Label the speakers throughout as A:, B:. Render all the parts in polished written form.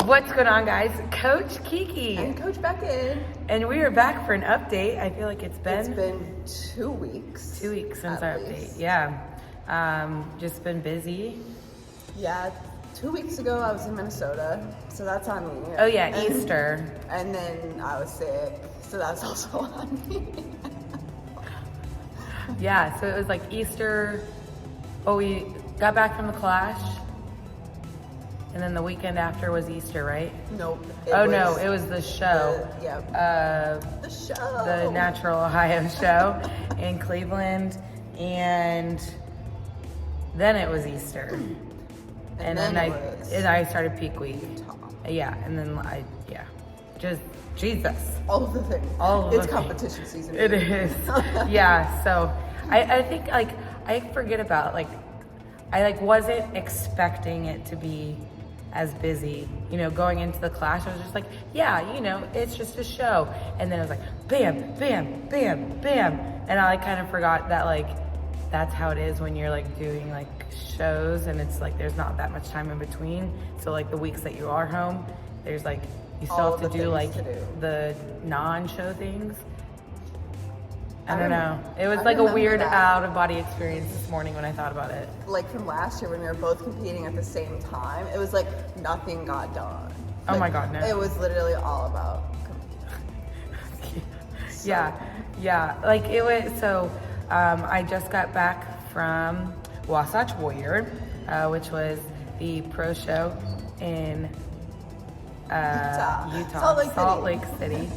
A: What's going on, guys? Coach Kiki
B: and Coach Beckyn,
A: and we are back for an update. I feel like it's been
B: 2 weeks.
A: 2 weeks since our update. Yeah, just been busy.
B: Yeah, 2 weeks ago I was in Minnesota, so that's on me.
A: Oh yeah, Easter.
B: And then I was sick, so that's also on me.
A: Yeah, so it was like Easter. Oh, we got back from the Clash. And then the weekend after was Easter, right?
B: Nope.
A: No, it was the show.
B: The show.
A: The Natural Ohio show in Cleveland. And then it was Easter. And then I started peak week.
B: Utah.
A: Yeah, and then just Jesus.
B: All of the things. It's competition season.
A: It is. Yeah, so I think I forget about I wasn't expecting it to be as busy, going into the Clash. I was just like, yeah, it's just a show. And then it was like, bam, bam, bam, bam. And I kind of forgot that that's how it is when you're doing shows, and it's there's not that much time in between. So the weeks that you are home, there's you still have to do the non-show things. I don't know. It was a weird out-of-body experience this morning when I thought about it.
B: From last year when we were both competing at the same time, it was nothing got done.
A: Oh my God, no.
B: It was literally all about competing.
A: Yeah. It was, so I just got back from Wasatch Warrior, which was the pro show in Utah, Salt Lake City.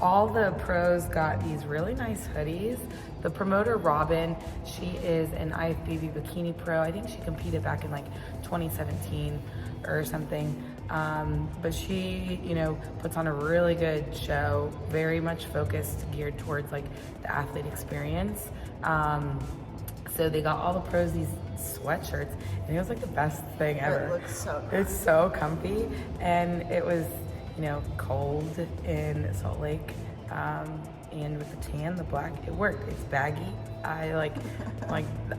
A: All the pros got these really nice hoodies. The promoter, Robin, she is an IFBB Bikini Pro. I think she competed back in 2017 or something. But she, puts on a really good show, very much focused, geared towards the athlete experience. So they got all the pros these sweatshirts, and it was the best thing ever.
B: It looks so good.
A: It's so comfy, and it was cold in Salt Lake, and with the tan, the black, it worked. It's baggy. I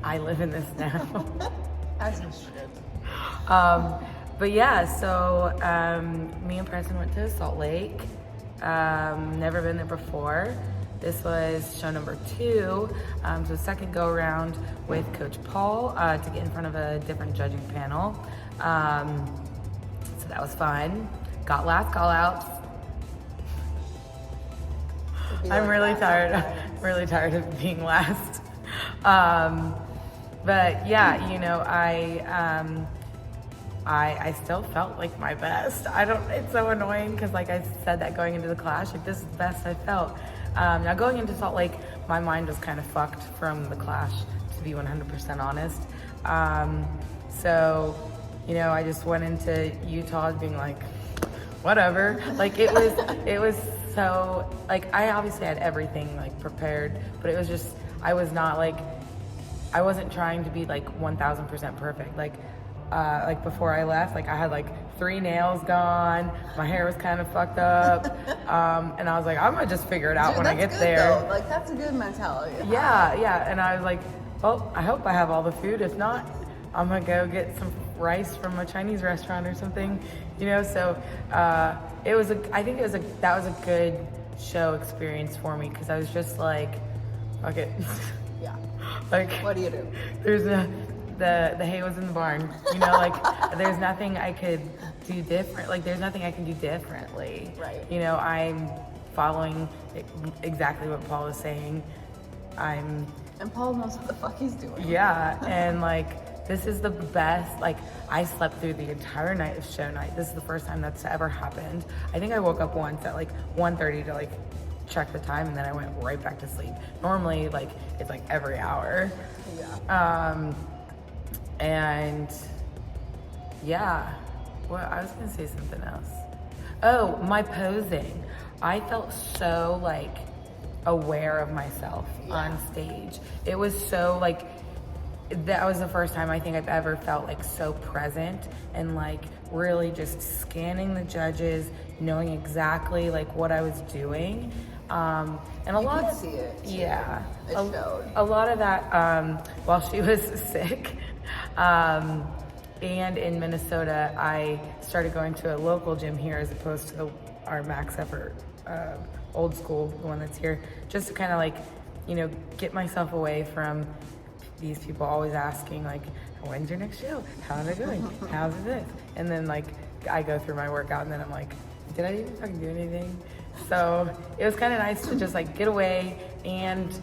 A: I live in this now.
B: As you should.
A: But yeah, so me and Preston went to Salt Lake. Never been there before. This was show number 2, so second go around with Coach Paul to get in front of a different judging panel. So that was fun. Got last call outs. I'm really tired. I'm really tired of being last. But yeah, I still felt like my best. It's so annoying because I said that going into the Clash, this is the best I felt. Now going into Salt Lake, my mind was kind of fucked from the Clash, to be 100% honest. So, I just went into Utah being whatever. It was so, I obviously had everything prepared, but it was just, I wasn't trying to be 1000% perfect. Before I left, I had 3 nails gone, my hair was kind of fucked up, and I was I'm gonna just figure it out when I get there.
B: Though. That's a good mentality.
A: Yeah, and I was well, I hope I have all the food. If not, I'm gonna go get some rice from a Chinese restaurant or something, so that was a good show experience for me, because I was just fuck it.
B: Yeah. What do you do?
A: There's the hay was in the barn, there's nothing I could do different. There's nothing I can do differently.
B: Right.
A: I'm following exactly what Paul is saying.
B: And Paul knows what the fuck he's doing.
A: Yeah, and this is the best. I slept through the entire night of show night. This is the first time that's ever happened. I think I woke up once at 1:30 to check the time, and then I went right back to sleep. Normally it's every hour.
B: Yeah.
A: And yeah, well, I was gonna say something else. Oh, my posing. I felt so aware of myself on stage. It was so that was the first time I think I've ever felt so present and really just scanning the judges, knowing exactly what I was doing. And a lot of
B: see it.
A: Yeah.
B: It showed.
A: A lot of that while she was sick. And in Minnesota, I started going to a local gym here as opposed to our max effort old school, the one that's here, just to kind of like, you know, get myself away from these people always asking like, when's your next show? How's it going? How's this? And then like I go through my workout and then I'm like, did I even fucking do anything? So it was kind of nice to just like get away, and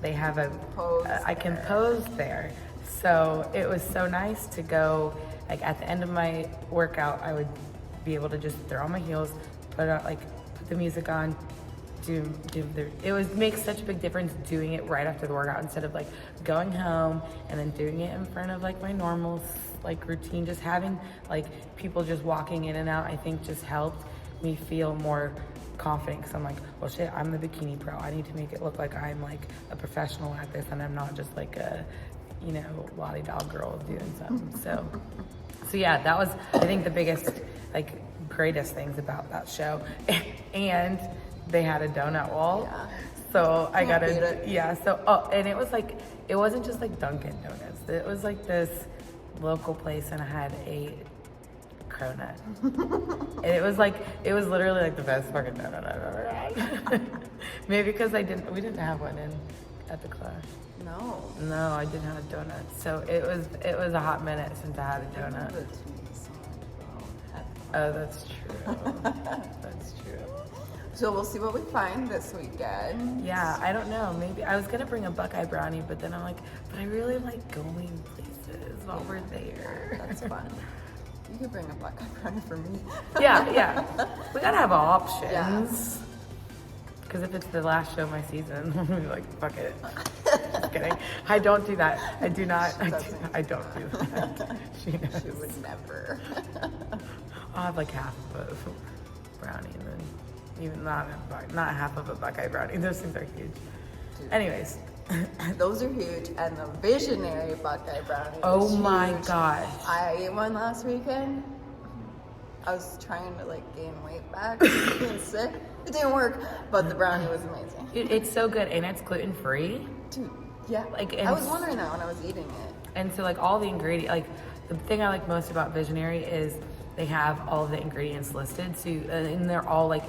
A: they have I can pose there. So it was so nice to go, like at the end of my workout, I would be able to just throw on my heels, put the music on, it would make such a big difference doing it right after the workout instead of like going home and then doing it in front of like my normal like routine. Just having like people just walking in and out, I think just helped me feel more confident, because I'm like, well shit, I'm the bikini pro. I need to make it look like I'm like a professional at this and I'm not just like a, you know, lolly dog girl doing something. So yeah, that was, I think, the biggest, like, greatest things about that show. And they had a donut wall. Yeah. So I got and it was like, it wasn't just like Dunkin' Donuts. It was like this local place, and I had a cronut. And it was literally like the best fucking donut I've ever had. Maybe because we didn't have one at the class. No, I didn't have a donut. So it was a hot minute since I had a donut. Oh, that's true. That's true.
B: So we'll see what we find this weekend.
A: Yeah, I don't know. Maybe I was gonna bring a Buckeye brownie, but then I'm like, but I really like going places while we're there.
B: That's fun. You could bring a Buckeye brownie for me.
A: Yeah. We gotta have options. Because if it's the last show of my season, I'm gonna be like, fuck it. Just kidding. I don't do that. I do not. I don't do that. She knows.
B: She would never.
A: I'll have like half of a brownie, and then even not half of a Buckeye brownie. Those things are huge. Dude. Anyways.
B: Those are huge, and the visionary Buckeye brownie.
A: Oh my gosh!
B: I ate one last weekend. I was trying to like gain weight back, being sick. It didn't work, but the brownie was amazing.
A: Dude, it's so good, and it's gluten free.
B: Dude, yeah. I was wondering that when I was eating it.
A: And so like all the ingredients, like the thing I like most about Visionary is they have all of the ingredients listed. So and they're all like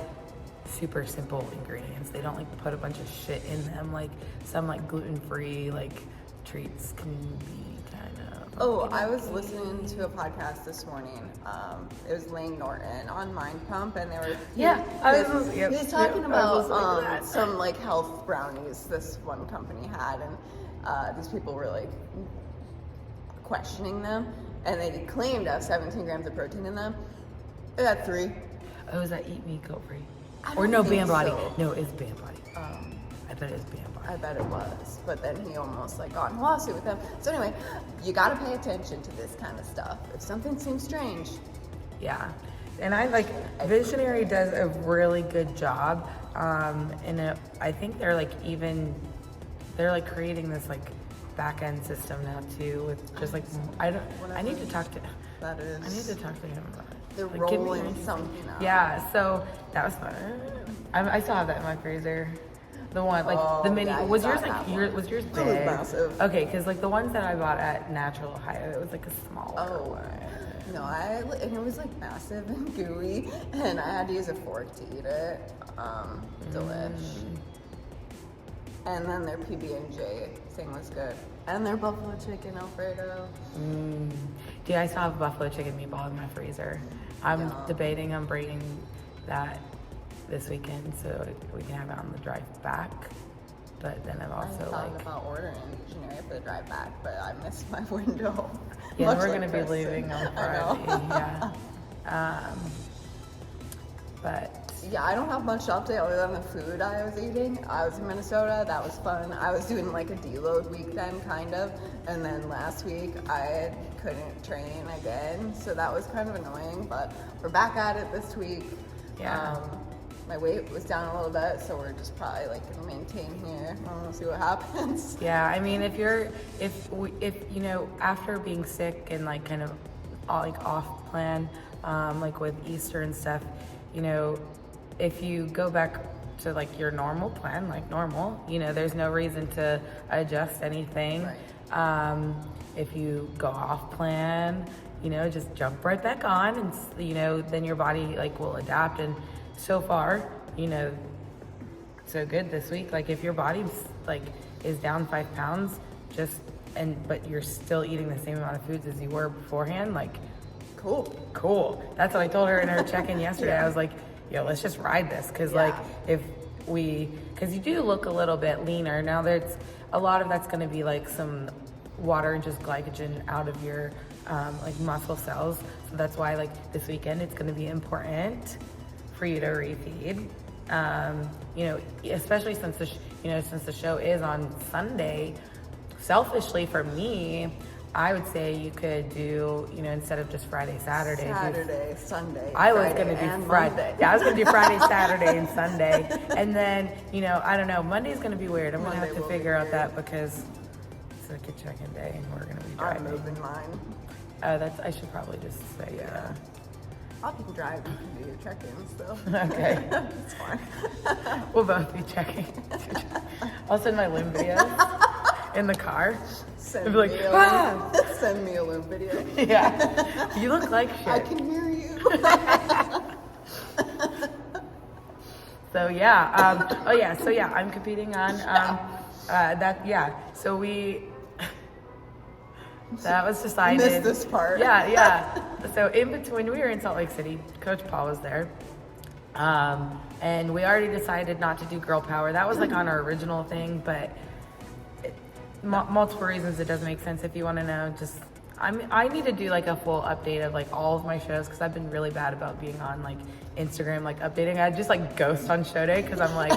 A: super simple ingredients. They don't like put a bunch of shit in them. Like some like gluten-free like treats can be kind of.
B: Oh, I was listening to a podcast this morning. It was Lane Norton on Mind Pump, and they were he was talking about some like health brownies this one company had, and these people were like questioning them, and they claimed to have 17 grams of protein in them. It had 3.
A: Oh, is that Eat Me Go Free? Or no, Band Body.
B: So.
A: No, it's Band Body. I bet it's Band Body.
B: I bet it was. But then he almost like got in a lawsuit with them. So anyway, you gotta pay attention to this kind of stuff. If something seems strange.
A: Yeah. And I like, Visionary does a really good job. And I think they're like creating this like back end system now too with just like, I need to talk to him about it.
B: They're like, rolling something out.
A: Yeah, so that was fun. I still have that in my freezer. The one, like the mini, was yours big?
B: It was massive.
A: Okay, because like the ones that I bought at Natural Ohio, it was like a smaller one.
B: No, and it was like massive and gooey, and I had to use a fork to eat it. Delish. And then their PB&J thing was good. And their buffalo chicken Alfredo.
A: Dude, I still have buffalo chicken meatball in my freezer. I'm debating on bringing that this weekend so we can have it on the drive back. But then I've also
B: thought about ordering Visionary for the drive back, but I missed my window.
A: Yeah, we're gonna be leaving on Friday. Yeah. But
B: yeah, I don't have much to update other than the food I was eating. I was in Minnesota, that was fun. I was doing like a deload week then, kind of. And then last week I couldn't train again, so that was kind of annoying, but we're back at it this week.
A: Yeah.
B: My weight was down a little bit, so we're just probably like gonna maintain here. We'll see what happens.
A: Yeah, I mean, if you know, after being sick and like kind of like off plan, like with Easter and stuff, you know, if you go back to like your normal plan, like normal, you know, there's no reason to adjust anything.
B: Right.
A: if you go off plan, you know, just jump right back on, and you know, then your body like will adapt. And so far, you know, so good this week. Like if your body's like is down 5 pounds, but you're still eating the same amount of foods as you were beforehand, like cool. That's what I told her in her check-in yesterday. I was like, yo, let's just ride this, because like because you do look a little bit leaner now. There's a lot of that's going to be like some water and just glycogen out of your like muscle cells. So that's why like this weekend it's going to be important for you to refeed. You know, especially since the show is on Sunday. Selfishly for me, I would say you could do, you know, instead of just Friday, Saturday,
B: Sunday.
A: I was going to do Friday. Yeah, I was going to do Friday, Saturday, and Sunday. And then, you know, I don't know, Monday's going to be weird. I'm going to have to figure out that because it's like a check-in day and we're going to be driving.
B: I'm moving mine.
A: I should probably just say, yeah.
B: I'll drive. You can do your check-ins though.
A: Okay.
B: It's fine.
A: We'll both be checking. I'll send my limb videos in the car.
B: Send
A: me
B: a limb video.
A: Yeah. You look like shit.
B: I can hear you.
A: So yeah. So I'm competing on that. Yeah. So that was decided.
B: I missed this part.
A: Yeah. So in between, we were in Salt Lake City. Coach Paul was there. And we already decided not to do girl power. That was like on our original thing, but multiple reasons it doesn't make sense. If you want to know, I need to do like a full update of like all of my shows, because I've been really bad about being on like Instagram, like updating. I just like ghost on show day because I'm like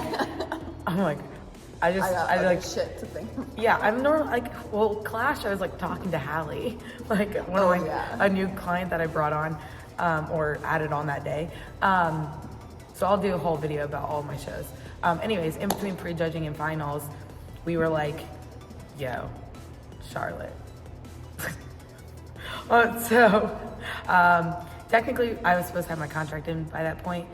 A: I like
B: shit to think.
A: Yeah, I'm normal. Like, well, Clash, I was like talking to Hallie, like one of a new client that I brought on, or added on that day. So I'll do a whole video about all of my shows. Anyways, in between prejudging and finals, we were like, yo, Charlotte. Technically, I was supposed to have my contract in by that point.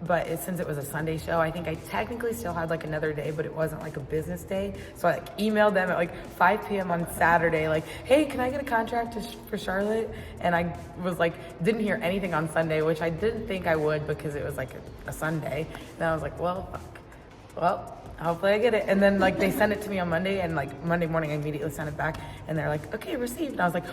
A: But since it was a Sunday show, I think I technically still had like another day, but it wasn't like a business day. So I like emailed them at like 5 p.m. on Saturday, like, hey, can I get a contract for Charlotte? And I was like, didn't hear anything on Sunday, which I didn't think I would because it was like a Sunday. And I was like, well, fuck. Well, hopefully I get it. And then like they sent it to me on Monday, and like Monday morning I immediately sent it back, and they're like, okay, received. And I was like,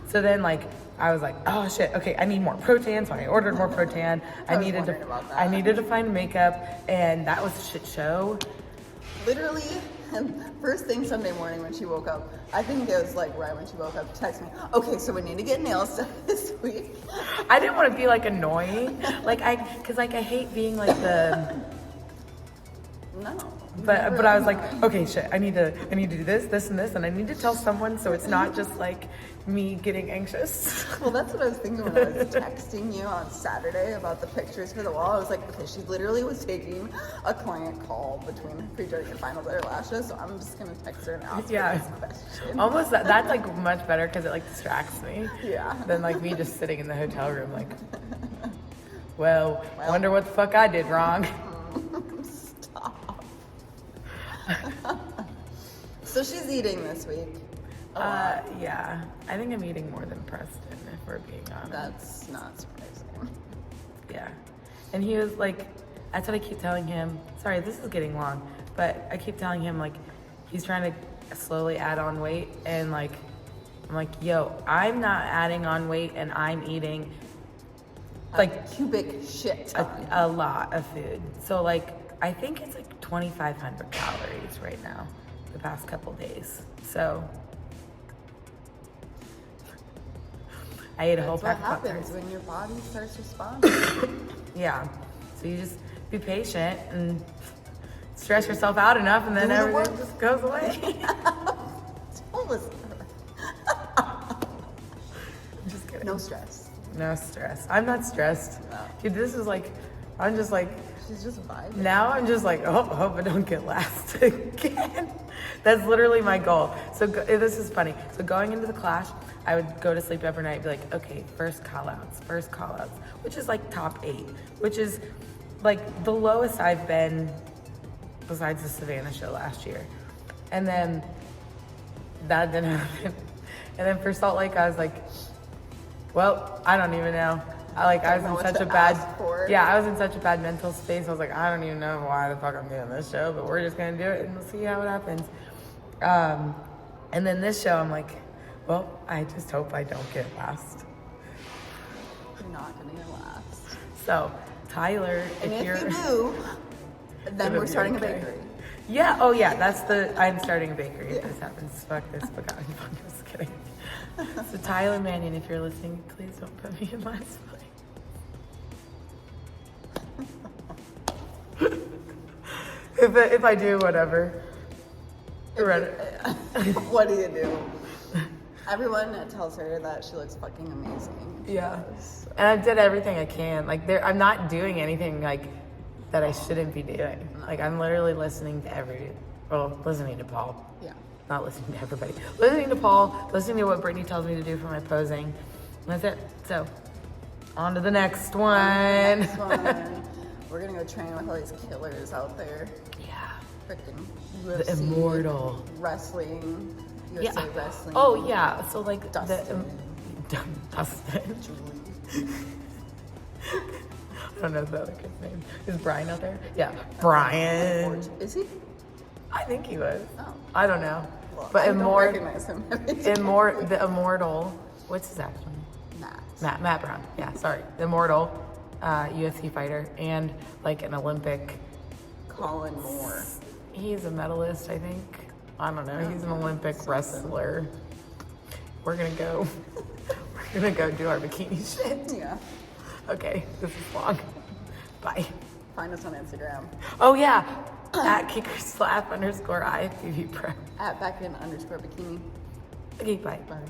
A: so then like I was like, oh shit, okay, I need more protein. So I ordered more protein. I needed to find makeup, and that was a shit show.
B: Literally, first thing Sunday morning when she woke up, I think it was like right when she woke up, text me, okay, so we need to get nails done this week.
A: I didn't want to be like annoying, because I hate being like the.
B: No.
A: But I was like, okay, shit, I need to do this, and this, and I need to tell someone, so it's not just like me getting anxious.
B: Well, that's what I was thinking when I was texting you on Saturday about the pictures for the wall. I was like, okay, she literally was taking a client call between prejudging and finals at her last show, so I'm just gonna text her and ask her this question.
A: Almost that's like much better because it like distracts me.
B: Yeah.
A: Than like me just sitting in the hotel room like, well, wonder what the fuck I did wrong.
B: Stop. So she's eating this week.
A: Yeah. I think I'm eating more than Preston, if we're being honest.
B: That's not surprising.
A: Yeah. And he was like, that's what I keep telling him. Sorry, this is getting long, but I keep telling him like he's trying to slowly add on weight, and like I'm like, yo, I'm not adding on weight, and I'm eating like
B: a cubic shit ton.
A: A lot of food. So like I think it's like 2,500 calories right now, the past couple days. So I ate a whole pack of Pop-Tarts.
B: What happens when your body starts responding?
A: Yeah. So you just be patient and stress yourself out enough, and then everything just goes away.
B: It's almost.
A: Just kidding.
B: No stress.
A: No stress. I'm not stressed.
B: No.
A: Dude, this is like, I'm just like,
B: she's just vibing.
A: Now I'm just like, oh, hope I don't get last again. That's literally my goal. So this is funny. So going into the Clash, I would go to sleep every night and be like, okay, first call outs, which is like top 8, which is like the lowest I've been besides the Savannah show last year. And then that didn't happen. And then for Salt Lake, I was like, well, I don't even know. I was in such a bad, I was in such a bad mental space. I was like, I don't even know why the fuck I'm doing this show, but we're just gonna do it and we'll see how it happens. And then this show, I'm like, well, I just hope I don't get last.
B: You're not gonna get last.
A: So, Tyler,
B: if you do, then we're starting a bakery.
A: Yeah, oh yeah, I'm starting a bakery if this happens. Fuck this, fuck, I'm just kidding. So Tyler Mannion, if you're listening, please don't put me in last place. if I do, whatever.
B: What do you do? Everyone tells her that she looks fucking amazing.
A: Yeah. And I did everything I can. Like, I'm not doing anything, like, that I shouldn't be doing. Like, I'm literally listening to listening to Paul.
B: Yeah.
A: Not listening to everybody. Listening to Paul, listening to what Brittany tells me to do for my posing. And that's it. So, on to the next one.
B: We're gonna go train with all these killers out there.
A: Yeah.
B: Freaking UFC,
A: The immortal.
B: Wrestling, USA wrestling.
A: Oh, yeah. So, like,
B: Dustin.
A: Dustin.
B: Julie.
A: I don't know the other kid's name. Is Brian out there? Yeah. Brian.
B: Is he?
A: I think he was.
B: Oh.
A: I don't know.
B: Well,
A: But
B: I don't recognize him.
A: the immortal. What's his actual name? Matt Brown. Yeah, sorry. The immortal UFC fighter and like an Olympic.
B: Colin Moore.
A: He's a medalist, I think. I don't know. He's an Olympic wrestler. We're gonna go do our bikini shit.
B: Yeah.
A: Okay, this is long. Bye.
B: Find us on Instagram.
A: Oh yeah, at @kickerslap_IFBB prep.
B: @Beckyn_bikini.
A: Okay, bye.
B: Bye.